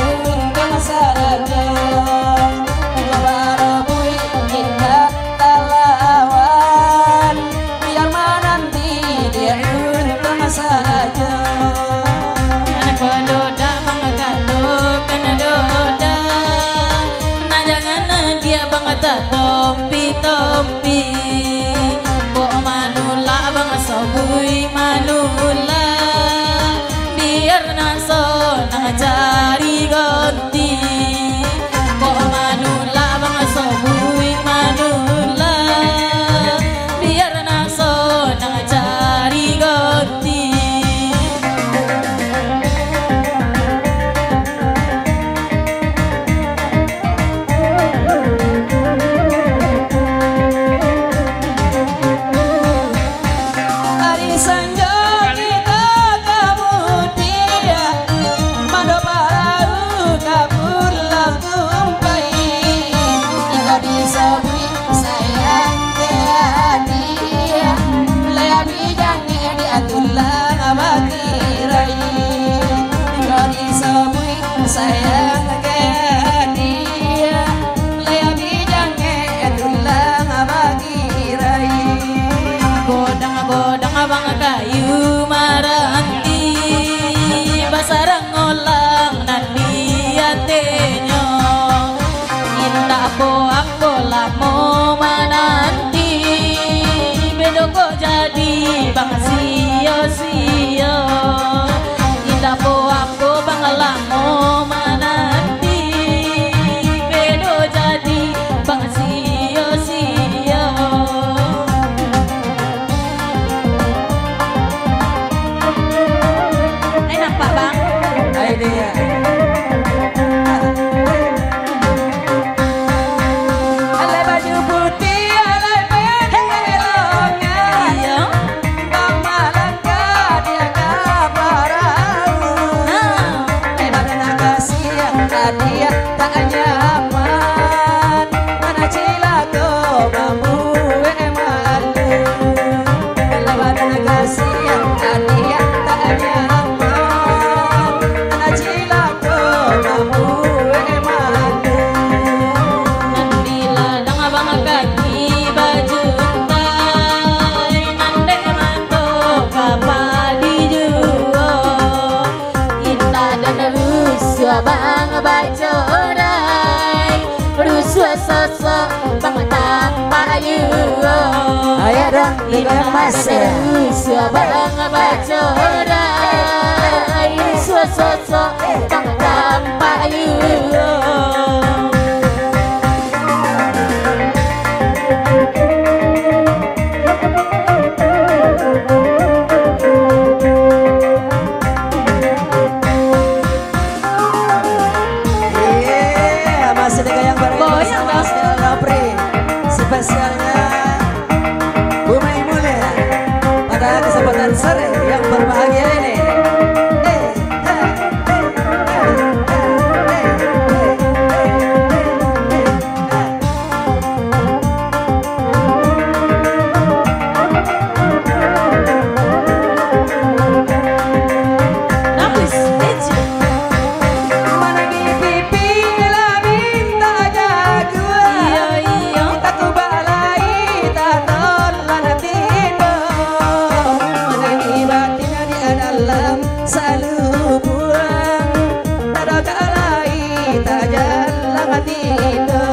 untung saja barabui indah talawan biar menanti dia untung saja anak pedoda banget kena doda nah jangan dia banget tompi kok manula banget sobui manula biar naso nang cari ganti kok manula banget sobui manula biar naso nang cari ganti hari senja kita kemudian mando parau kabur tumpai hingga disebui sayang dia lea bijangnya diatulah abadi rai hingga disebui sayang dia lea bijangnya diatulah abadi rai bodang abang kayu maranti basarang ngolang nandi atenyo indah po aku lamo mananti bedoko jadi bang sio indah po aku bang lamo mananti bedo jadi bang sio nampak bang? Ayo dia alai baju putih alai pelongnya Iya. bang malangka dia kabarau badan kasih dia tak nyaman mana cilako bambu malu kalau badan kasih dia tak nyaman mana cilako bambu malu Nanti ladang abang kaki baju tai nande manto kapal dijual indah dan rusuh abang baca orai rusuh sosok bang tanpa yuo ayah dong dengan masih rusuh abang baca orai rusuh sosok bang tanpa yuo masih ada yang bareng Goyang bersama dong. Stella Rapri spesialnya Bu Maimunah pada kesempatan sore yang berbahagia ini Napis, Eci. mana pipi lah minta jagoan Iya. tak kubalai tak tolak tiba menangi batinnya di dalam selalu buang tak ada kalai tak jalan tiba